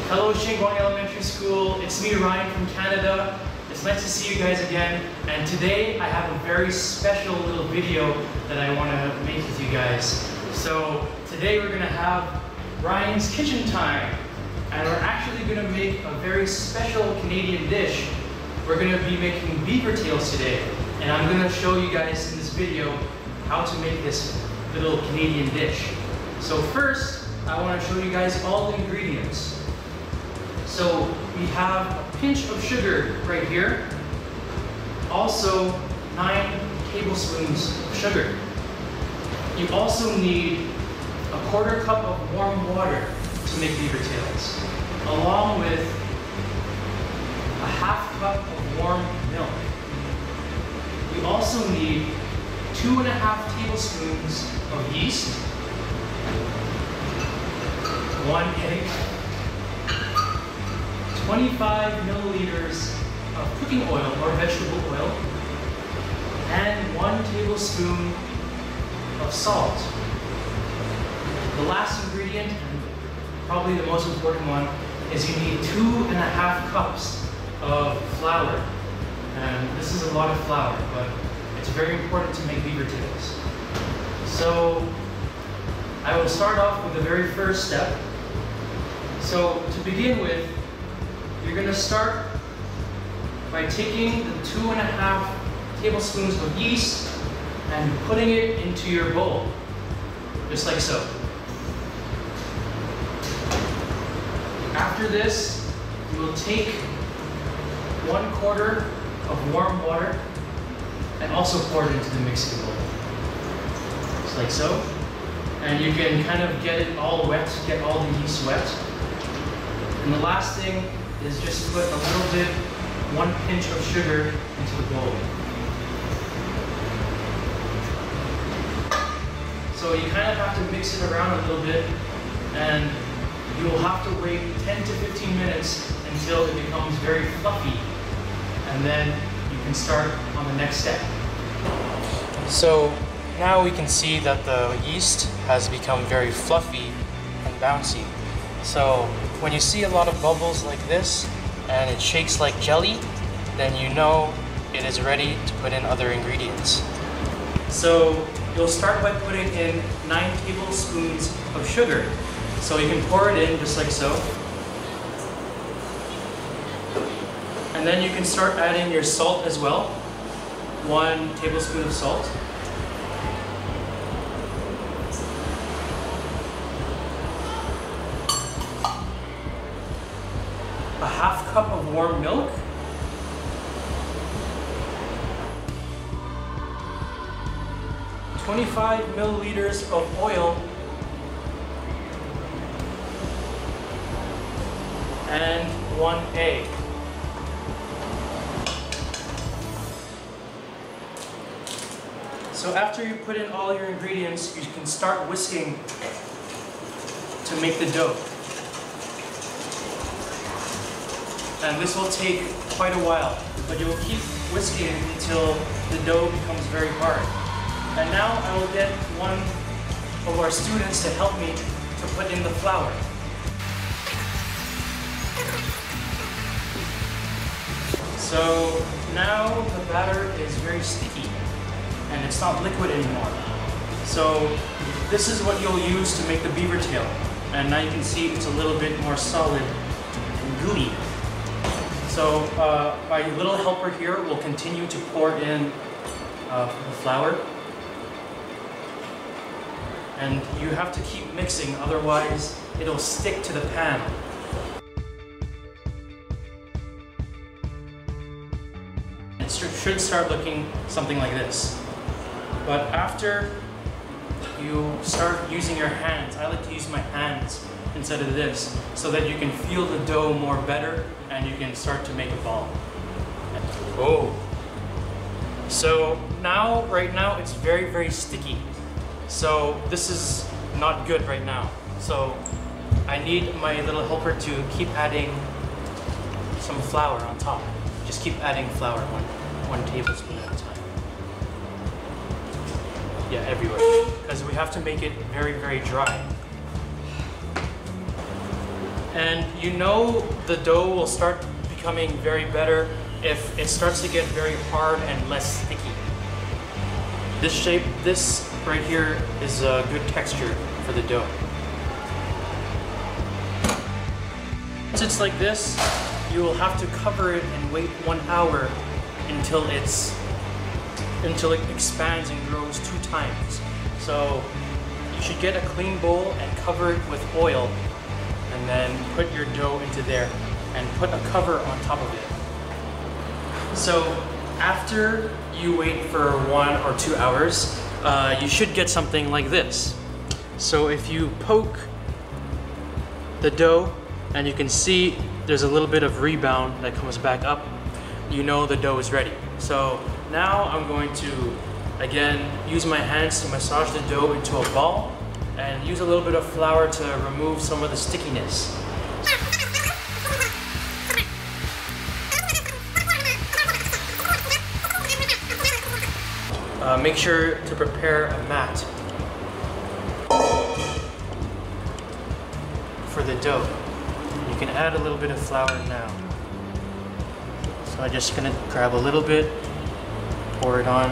Hello Shingwang Elementary School, it's me Ryan from Canada. It's nice to see you guys again, and today I have a very special little video that I want to make with you guys. So today we're going to have Ryan's kitchen time, and we're actually going to make a very special Canadian dish. We're going to be making beaver tails today, and I'm going to show you guys in this video how to make this little Canadian dish. So first, I want to show you guys all the ingredients. So we have a pinch of sugar right here. Also 9 tablespoons of sugar. You also need a 1/4 cup of warm water to make beaver tails, along with a 1/2 cup of warm milk. You also need 2½ tablespoons of yeast, 1 egg, 25 milliliters of cooking oil or vegetable oil, and 1 tablespoon of salt. The last ingredient, and probably the most important one, is you need 2½ cups of flour. And this is a lot of flour, but it's very important to make beaver tails. So I will start off with the very first step. So to begin with, you're going to start by taking the 2½ tablespoons of yeast and putting it into your bowl, just like so. After this, you will take 1/4 of warm water and also pour it into the mixing bowl, just like so. And you can kind of get it all wet, get all the yeast wet. And the last thing is just put a little bit, 1 pinch of sugar into the bowl. So you kind of have to mix it around a little bit, and you will have to wait 10 to 15 minutes until it becomes very fluffy, and then you can start on the next step. So now we can see that the yeast has become very fluffy and bouncy. So when you see a lot of bubbles like this and it shakes like jelly, then you know it is ready to put in other ingredients. So you'll start by putting in 9 tablespoons of sugar. So you can pour it in just like so. And then you can start adding your salt as well. 1 tablespoon of salt. A 1/2 cup of warm milk, (25 milliliters of oil), and 1 egg. So after you put in all your ingredients, you can start whisking to make the dough. And this will take quite a while, but you will keep whisking until the dough becomes very hard. And now I will get one of our students to help me to put in the flour. So now the batter is very sticky and it's not liquid anymore. So this is what you'll use to make the beaver tail. And now you can see it's a little bit more solid and gooey. So my little helper here will continue to pour in the flour. And you have to keep mixing, otherwise it'll stick to the pan. It should start looking something like this. But after you start using your hands, I like to use my hands instead of this, so that you can feel the dough more better and you can start to make a ball. Oh. So now, right now, it's very, very sticky. So this is not good right now. So I need my little helper to keep adding some flour on top. Just keep adding flour, one tablespoon at a time. Yeah, everywhere. Because we have to make it very, very dry. And you know the dough will start becoming very better if it starts to get very hard and less sticky. This shape, this right here is a good texture for the dough. Once it's like this, you will have to cover it and wait 1 hour until it expands and grows 2 times. So you should get a clean bowl and cover it with oil, and then put your dough into there and put a cover on top of it. So after you wait for 1 or 2 hours, you should get something like this. So if you poke the dough and you can see there's a little bit of rebound that comes back up, you know the dough is ready. So now I'm going to, again, use my hands to massage the dough into a ball and use a little bit of flour to remove some of the stickiness. Make sure to prepare a mat for the dough. You can add a little bit of flour now. So I'm just gonna grab a little bit, pour it on.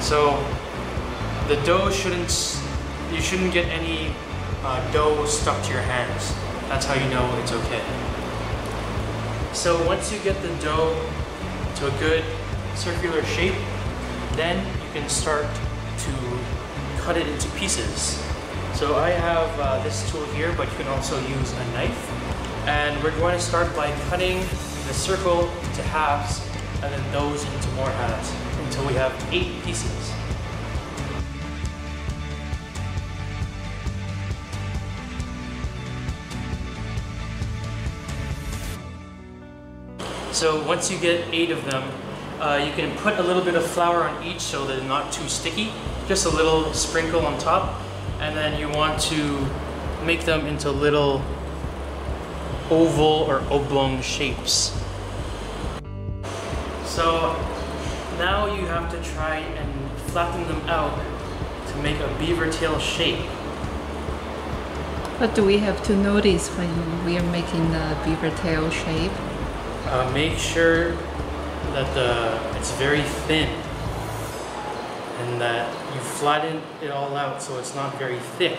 So the dough you shouldn't get any dough stuck to your hands. That's how you know it's okay. So once you get the dough to a good circular shape, then you can start to cut it into pieces. So I have this tool here, but you can also use a knife. And we're going to start by cutting the circle into halves and then those into more halves until we have 8 pieces. So once you get 8 of them, you can put a little bit of flour on each so that they're not too sticky. Just a little sprinkle on top. And then you want to make them into little oval or oblong shapes. So now you have to try and flatten them out to make a beaver tail shape. What do we have to notice when we are making the beaver tail shape? Make sure that it's very thin and that you flatten it all out so it's not very thick.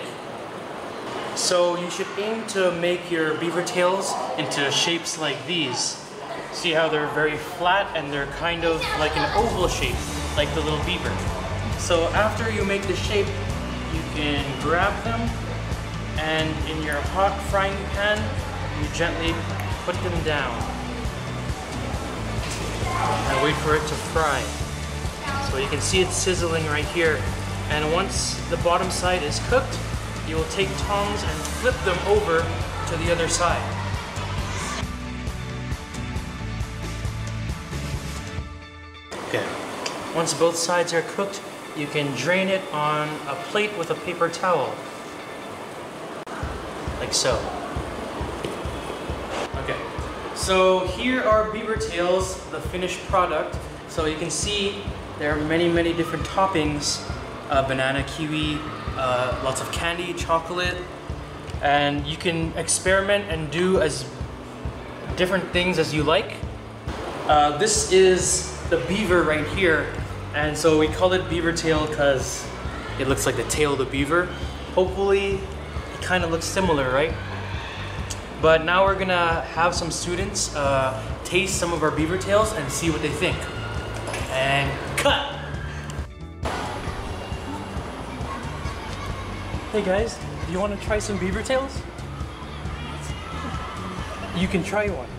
So you should aim to make your beaver tails into shapes like these. See how they're very flat and they're kind of like an oval shape, like the little beaver. So after you make the shape, you can grab them and in your hot frying pan, you gently put them down and wait for it to fry. So you can see it sizzling right here. And once the bottom side is cooked, you will take tongs and flip them over to the other side. Okay, once both sides are cooked, you can drain it on a plate with a paper towel. Like so. Okay, so here are beaver tails, the finished product. So you can see there are many different toppings, banana, kiwi, lots of candy, chocolate, and you can experiment and do as different things as you like. This is the beaver right here, and so we call it beaver tail because it looks like the tail of the beaver. Hopefully it kind of looks similar, right? But now we're gonna have some students taste some of our beaver tails and see what they think. And cut! Hey guys, do you want to try some beaver tails? You can try one.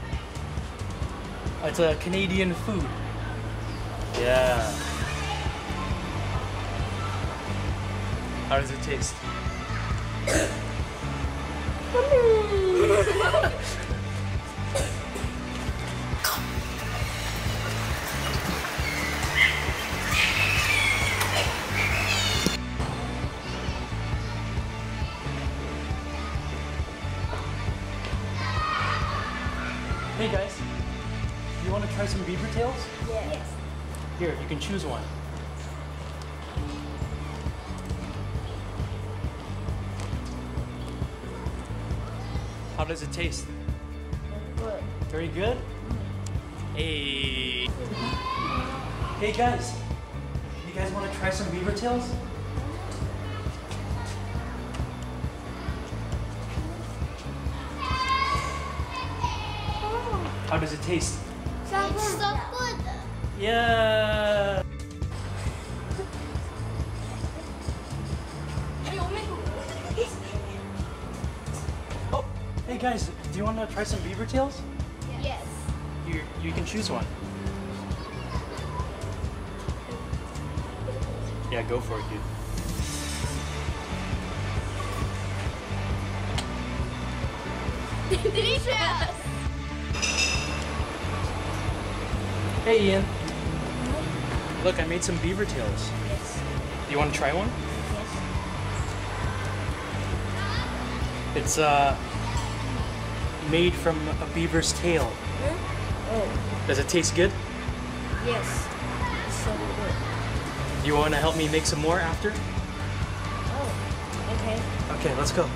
It's a Canadian food. Yeah. How does it taste? Hey guys, do you want to try some beaver tails? Yes. Here, you can choose one. How does it taste? Good. Very good? Hey. Hey guys, you guys want to try some beaver tails? How does it taste? It's so good. Yeah. Oh, hey guys, do you want to try some beaver tails? Yes. You can choose one. Yeah, go for it, dude. Delicious. Hey Ian. Look, I made some beaver tails. Yes. Do you want to try one? Yes. It's made from a beaver's tail. Oh. Does it taste good? Yes. It's so good. Do you want to help me make some more after? Oh. Okay. Okay, let's go.